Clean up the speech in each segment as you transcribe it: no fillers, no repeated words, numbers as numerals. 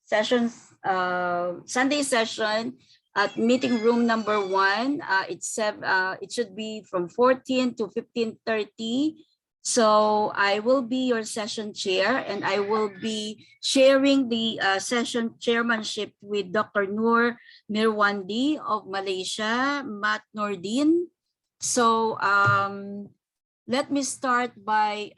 sessions, Sunday session at meeting room number 1. It should be from 14 to 15:30. So I will be your session chair, and I will be sharing the session chairmanship with Dr. Noor Mirwandi of Malaysia, Mat Nordin. So let me start by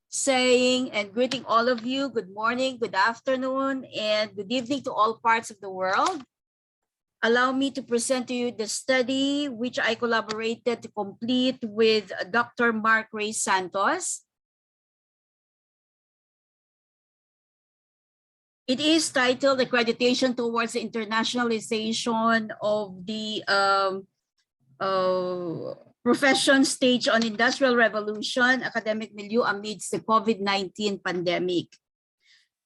saying and greeting all of you. Good morning, good afternoon, and good evening to all parts of the world. Allow me to present to you the study which I collaborated to complete with Dr. Mark Ray Santos. It is titled Accreditation Towards the Internationalization of the Profession Stage on Industrial Revolution, Academic Milieu amidst the COVID-19 pandemic.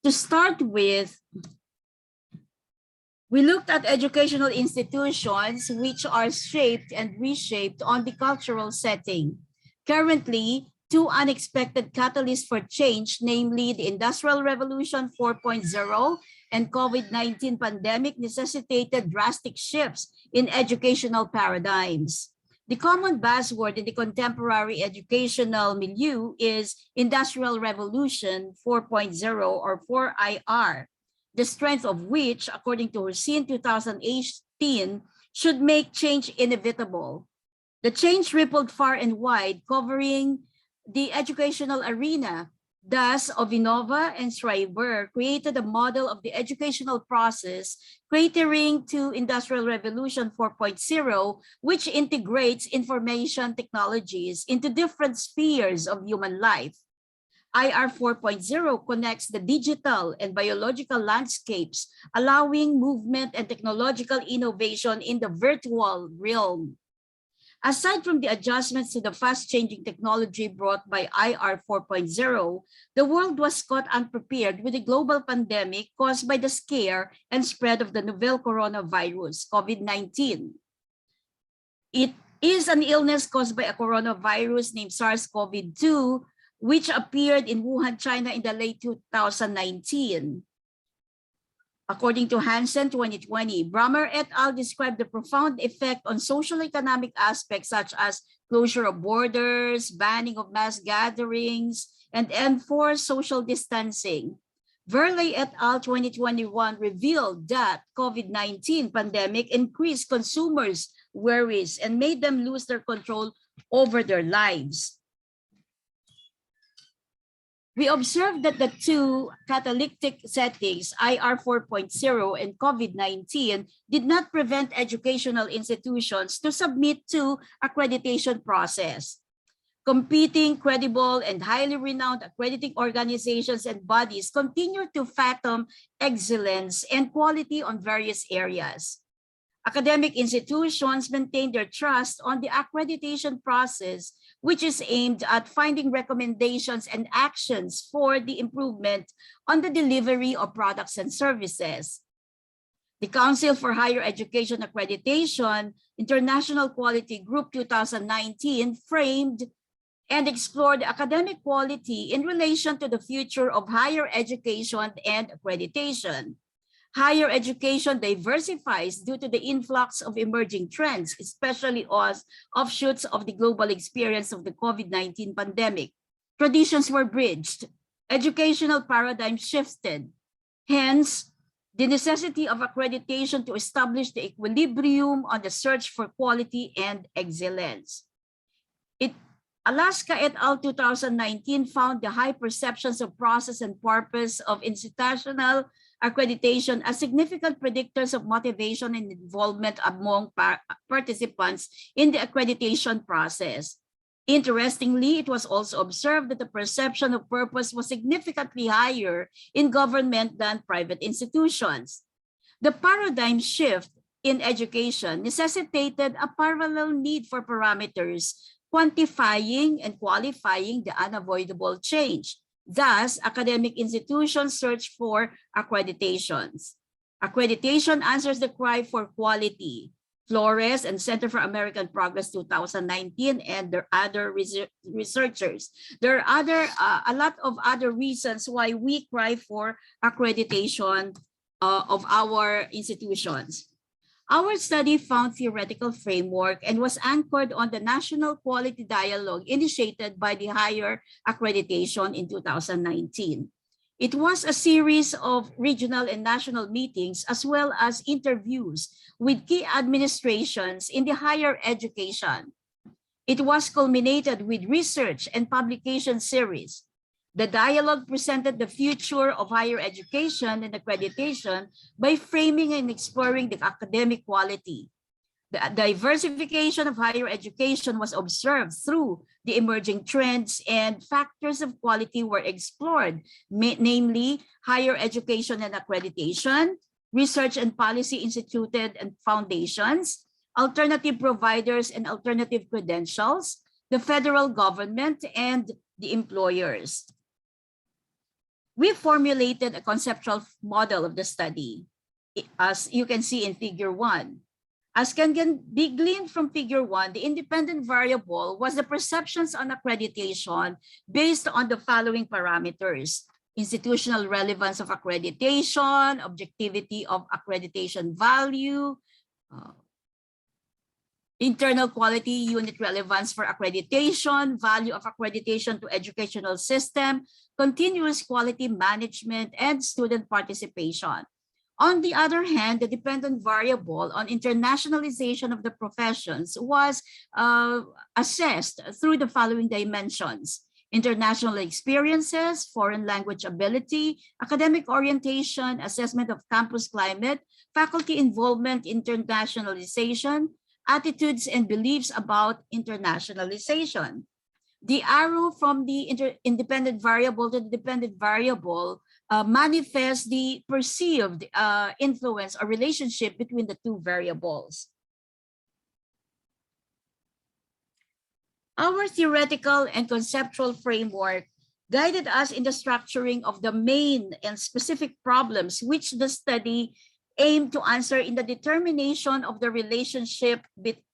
To start with, we looked at educational institutions which are shaped and reshaped on the cultural setting. Currently, two unexpected catalysts for change, namely the Industrial Revolution 4.0 and COVID-19 pandemic, necessitated drastic shifts in educational paradigms. The common buzzword in the contemporary educational milieu is Industrial Revolution 4.0 or 4IR, the strength of which, according to Hussein 2018, should make change inevitable. The change rippled far and wide, covering the educational arena. Thus, Ovinova and Schreiber created a model of the educational process catering to Industrial Revolution 4.0, which integrates information technologies into different spheres of human life. IR 4.0 connects the digital and biological landscapes, allowing movement and technological innovation in the virtual realm. Aside from the adjustments to the fast-changing technology brought by IR 4.0, the world was caught unprepared with the global pandemic caused by the scare and spread of the novel coronavirus, COVID-19. It is an illness caused by a coronavirus named SARS-CoV-2, which appeared in Wuhan, China in the late 2019. According to Hansen 2020, Brammer et al. Described the profound effect on social economic aspects such as closure of borders, banning of mass gatherings, and enforced social distancing. Verley et al. 2021 revealed that COVID-19 pandemic increased consumers' worries and made them lose their control over their lives. We observed that the two catalytic settings, IR 4.0 and COVID-19, did not prevent educational institutions to submit to accreditation process. Competing, credible, and highly renowned accrediting organizations and bodies continue to fathom excellence and quality on various areas. Academic institutions maintain their trust on the accreditation process, which is aimed at finding recommendations and actions for the improvement on the delivery of products and services. The Council for Higher Education Accreditation International Quality Group 2019 framed and explored academic quality in relation to the future of higher education and accreditation. Higher education diversifies due to the influx of emerging trends, especially as offshoots of the global experience of the COVID-19 pandemic. Traditions were bridged, educational paradigms shifted. Hence, the necessity of accreditation to establish the equilibrium on the search for quality and excellence. Alaska et al. 2019 found the high perceptions of process and purpose of institutional accreditation as significant predictors of motivation and involvement among participants in the accreditation process. Interestingly, it was also observed that the perception of purpose was significantly higher in government than private institutions. The paradigm shift in education necessitated a parallel need for parameters, quantifying and qualifying the unavoidable change. Thus, academic institutions search for accreditations. Accreditation answers the cry for quality. Flores and Center for American Progress 2019, and there are other researchers. There are a lot of other reasons why we cry for accreditation of our institutions. Our study found theoretical framework and was anchored on the National Quality Dialogue initiated by the Higher Accreditation in 2019. It was a series of regional and national meetings as well as interviews with key administrations in the higher education. It was culminated with research and publication series. The dialogue presented the future of higher education and accreditation by framing and exploring the academic quality. The diversification of higher education was observed through the emerging trends, and factors of quality were explored, namely higher education and accreditation, research and policy instituted and foundations, alternative providers and alternative credentials, the federal government, and the employers. We formulated a conceptual model of the study, as you can see in Figure 1. As can be gleaned from Figure 1, the independent variable was the perceptions on accreditation based on the following parameters: institutional relevance of accreditation, objectivity of accreditation value, internal quality unit relevance for accreditation, value of accreditation to educational system, continuous quality management, and student participation. On the other hand, the dependent variable on internationalization of the professions was assessed through the following dimensions: international experiences, foreign language ability, academic orientation, assessment of campus climate, faculty involvement, internationalization, attitudes and beliefs about internationalization. The arrow from the independent variable to the dependent variable manifests the perceived influence or relationship between the two variables. Our theoretical and conceptual framework guided us in the structuring of the main and specific problems which the study aimed to answer in the determination of the relationship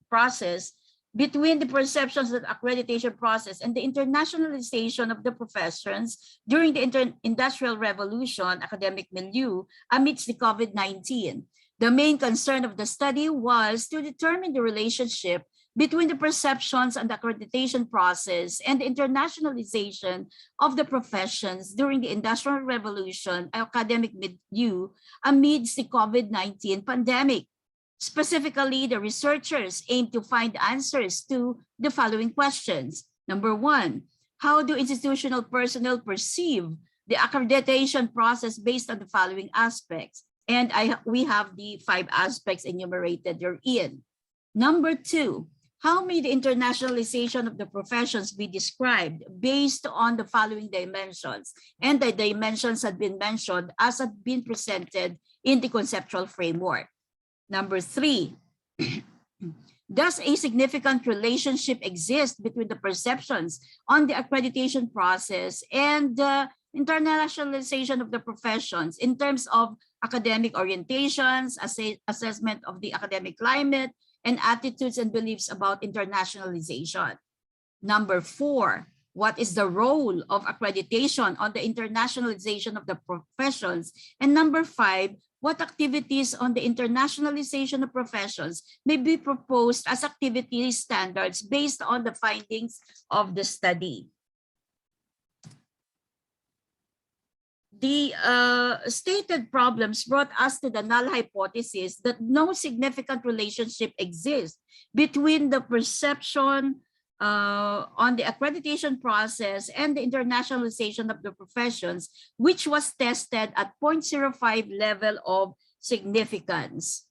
process between the perceptions of the accreditation process and the internationalization of the professions during the Industrial Revolution academic milieu amidst the COVID-19. The main concern of the study was to determine the relationship between the perceptions and the accreditation process and the internationalization of the professions during the Industrial Revolution academic milieu amidst the COVID-19 pandemic. Specifically, the researchers aim to find answers to the following questions. Number 1, how do institutional personnel perceive the accreditation process based on the following aspects? And we have the 5 aspects enumerated therein. Number 2, how may the internationalization of the professions be described based on the following dimensions? And the dimensions had been mentioned as had been presented in the conceptual framework. Number 3, does a significant relationship exist between the perceptions on the accreditation process and the internationalization of the professions in terms of academic orientations, assessment of the academic climate, and attitudes and beliefs about internationalization? Number 4, what is the role of accreditation on the internationalization of the professions? And number 5, what activities on the internationalization of professions may be proposed as activity standards based on the findings of the study? The stated problems brought us to the null hypothesis that no significant relationship exists between the perception on the accreditation process and the internationalization of the professions, which was tested at 0.05 level of significance.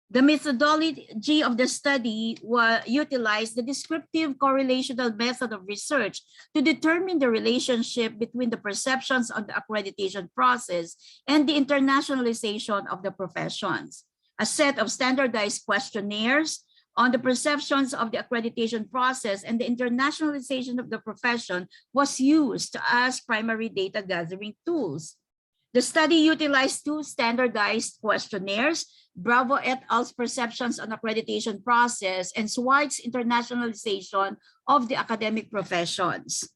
The methodology of the study utilized the descriptive correlational method of research to determine the relationship between the perceptions on the accreditation process and the internationalization of the professions. A set of standardized questionnaires on the perceptions of the accreditation process and the internationalization of the profession was used as primary data gathering tools. The study utilized two standardized questionnaires, Bravo et al.'s Perceptions on Accreditation Process and Swartz's Internationalization of the Academic Professions.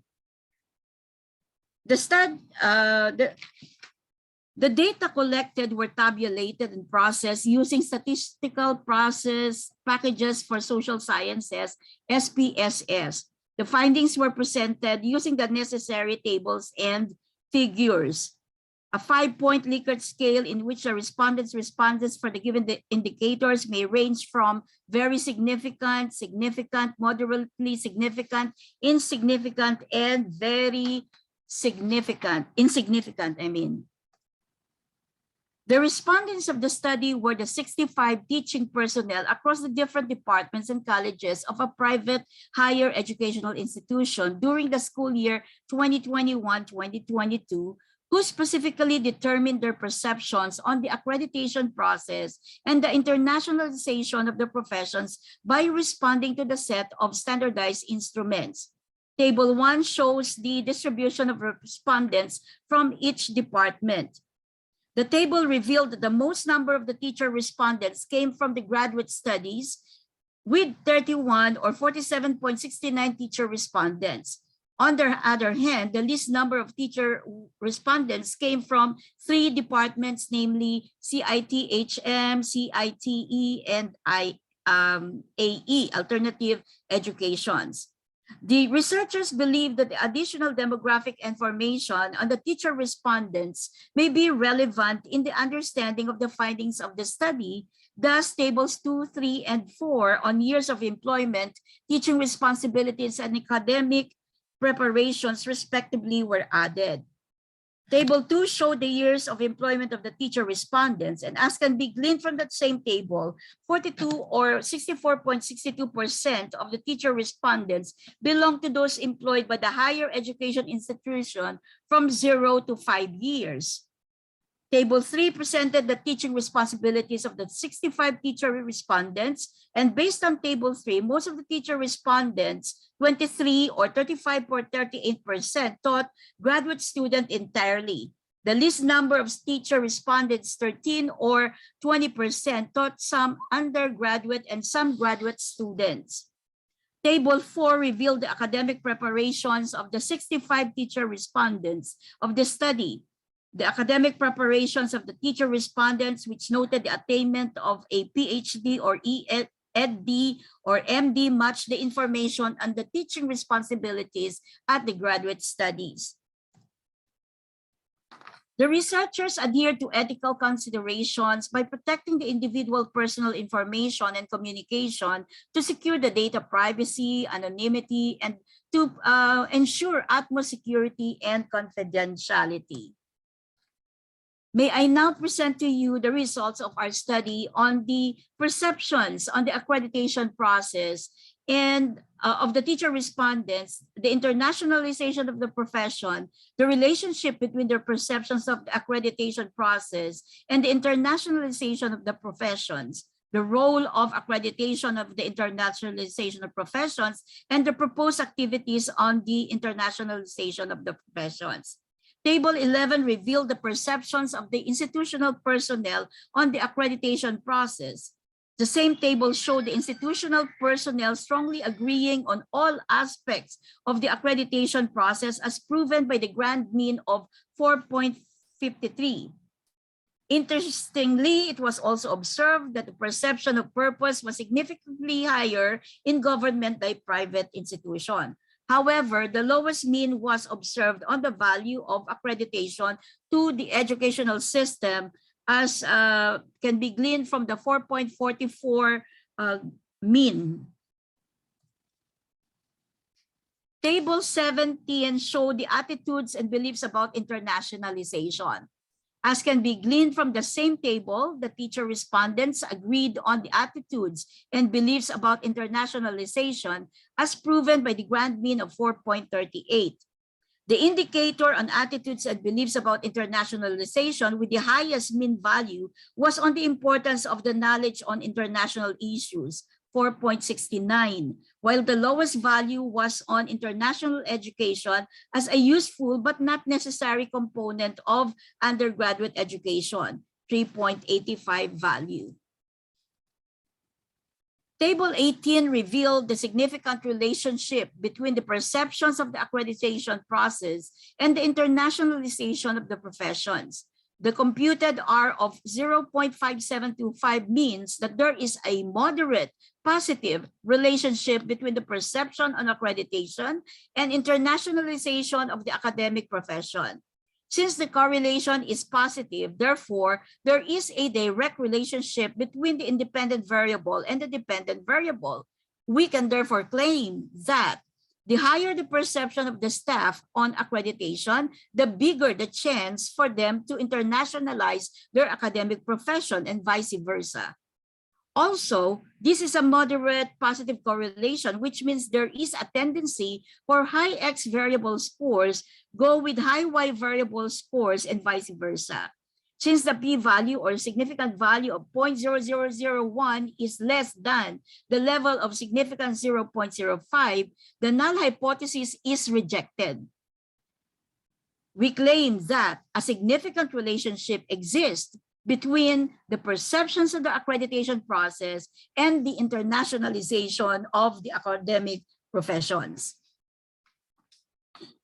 The data collected were tabulated and processed using statistical process packages for social sciences, SPSS. The findings were presented using the necessary tables and figures. A 5-point Likert scale in which the respondents' responses for the given indicators may range from very significant, significant, moderately significant, insignificant, and very insignificant. The respondents of the study were the 65 teaching personnel across the different departments and colleges of a private higher educational institution during the school year 2021-2022, who specifically determined their perceptions on the accreditation process and the internationalization of the professions by responding to the set of standardized instruments. Table 1 shows the distribution of respondents from each department. The table revealed that the most number of the teacher respondents came from the graduate studies with 31 or 47.69 teacher respondents. On the other hand, the least number of teacher respondents came from 3 departments, namely CITHM, CITE, and AE, Alternative Educations. The researchers believe that the additional demographic information on the teacher respondents may be relevant in the understanding of the findings of the study. Thus, tables 2, 3, and 4 on years of employment, teaching responsibilities, and academic preparations respectively were added. Table 2 showed the years of employment of the teacher respondents, and as can be gleaned from that same table, 42 or 64.62% of the teacher respondents belong to those employed by the higher education institution from 0 to 5 years. Table 3 presented the teaching responsibilities of the 65 teacher respondents, and based on Table 3, most of the teacher respondents, 23 or 35.38%, taught graduate student entirely. The least number of teacher respondents, 13 or 20%, taught some undergraduate and some graduate students. Table 4 revealed the academic preparations of the 65 teacher respondents of the study. The academic preparations of the teacher respondents, which noted the attainment of a PhD or ED or MD, matched the information on the teaching responsibilities at the graduate studies. The researchers adhered to ethical considerations by protecting the individual personal information and communication to secure the data privacy, anonymity, and to ensure utmost security and confidentiality. May I now present to you the results of our study on the perceptions on the accreditation process and of the teacher respondents, the internationalization of the profession, the relationship between their perceptions of the accreditation process and the internationalization of the professions, the role of accreditation of the internationalization of professions, and the proposed activities on the internationalization of the professions. Table 11 revealed the perceptions of the institutional personnel on the accreditation process. The same table showed the institutional personnel strongly agreeing on all aspects of the accreditation process as proven by the grand mean of 4.53. Interestingly, it was also observed that the perception of purpose was significantly higher in government than private institutions. However, the lowest mean was observed on the value of accreditation to the educational system, as can be gleaned from the 4.44 mean. Table 17 showed the attitudes and beliefs about internationalization. As can be gleaned from the same table, the teacher respondents agreed on the attitudes and beliefs about internationalization as proven by the grand mean of 4.38. The indicator on attitudes and beliefs about internationalization with the highest mean value was on the importance of the knowledge on international issues, 4.69, while the lowest value was on international education as a useful but not necessary component of undergraduate education, 3.85 value. Table 18 revealed the significant relationship between the perceptions of the accreditation process and the internationalization of the professions. The computed R of 0.5725 means that there is a moderate positive relationship between the perception on accreditation and internationalization of the academic profession. Since the correlation is positive, therefore, there is a direct relationship between the independent variable and the dependent variable. We can therefore claim that the higher the perception of the staff on accreditation, the bigger the chance for them to internationalize their academic profession and vice versa. Also, this is a moderate positive correlation, which means there is a tendency for high X variable scores go with high Y variable scores and vice versa. Since the p-value or significant value of 0.0001 is less than the level of significance 0.05, the null hypothesis is rejected. We claim that a significant relationship exists between the perceptions of the accreditation process and the internationalization of the academic professions.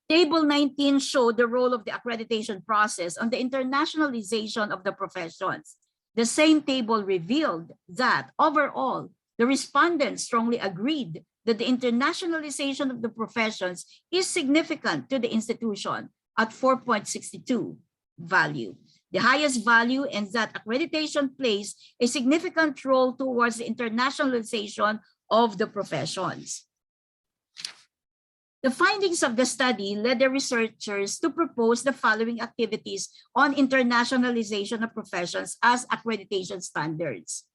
Table 19 showed the role of the accreditation process on the internationalization of the professions. The same table revealed that overall, the respondents strongly agreed that the internationalization of the professions is significant to the institution at 4.62 value. The highest value, and that accreditation plays a significant role towards the internationalization of the professions. The findings of the study led the researchers to propose the following activities on internationalization of professions as accreditation standards.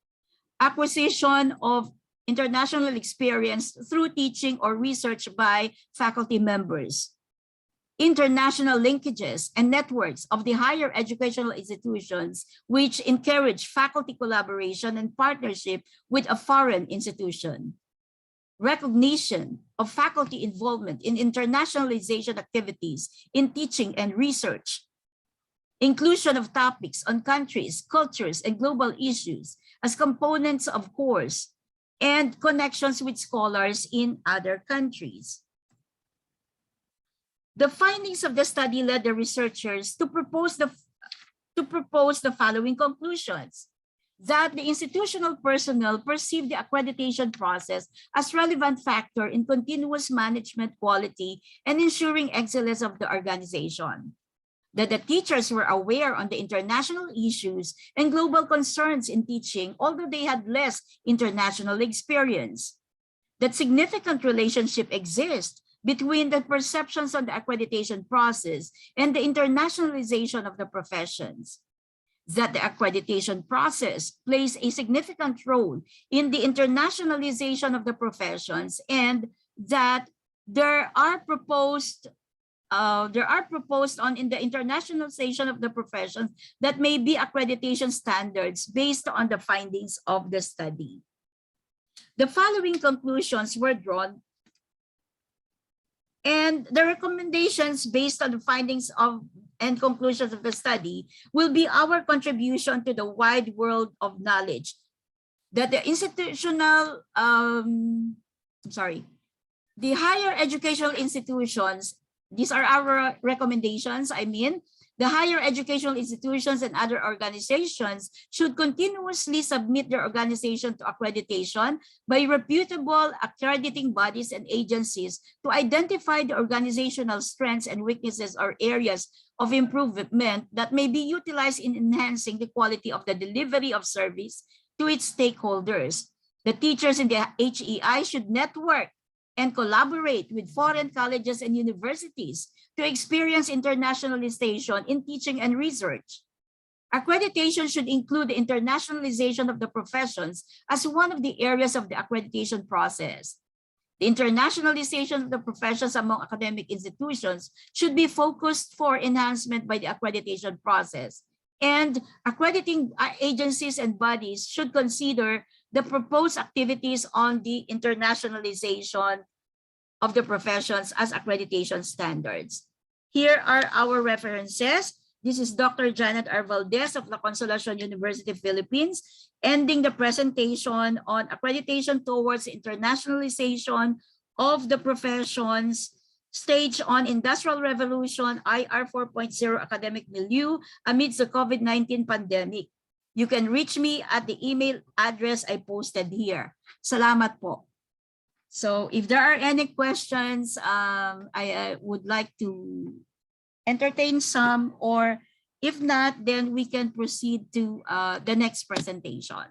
Acquisition of international experience through teaching or research by faculty members. International linkages and networks of the higher educational institutions which encourage faculty collaboration and partnership with a foreign institution. Recognition of faculty involvement in internationalization activities in teaching and research. Inclusion of topics on countries, cultures, and global issues as components of course, and connections with scholars in other countries. The findings of the study led the researchers to propose the following conclusions: that the institutional personnel perceive the accreditation process as relevant factor in continuous management quality and ensuring excellence of the organization. That the teachers were aware on the international issues and global concerns in teaching, although they had less international experience. That significant relationship exists between the perceptions on the accreditation process and the internationalization of the professions. That the accreditation process plays a significant role in the internationalization of the professions, and that there are proposed on in the internationalization of the professions that may be accreditation standards based on the findings of the study. The following conclusions were drawn, and the recommendations based on the findings of and conclusions of the study will be our contribution to the wide world of knowledge. That the the higher educational institutions, these are our recommendations, the higher educational institutions and other organizations should continuously submit their organization to accreditation by reputable accrediting bodies and agencies to identify the organizational strengths and weaknesses or areas of improvement that may be utilized in enhancing the quality of the delivery of service to its stakeholders. The teachers in the HEI should network and collaborate with foreign colleges and universities to experience internationalization in teaching and research. Accreditation should include the internationalization of the professions as one of the areas of the accreditation process. The internationalization of the professions among academic institutions should be focused for enhancement by the accreditation process. And accrediting agencies and bodies should consider the proposed activities on the internationalization of the professions as accreditation standards. Here are our references. This is Dr. Janet R. Valdez of the Consolacion University, Philippines, ending the presentation on accreditation towards internationalization of the professions, stage on industrial revolution, IR 4.0 academic milieu amidst the COVID-19 pandemic. You can reach me at the email address I posted here. Salamat po. So if there are any questions, I would like to entertain some, or if not, then we can proceed to the next presentation.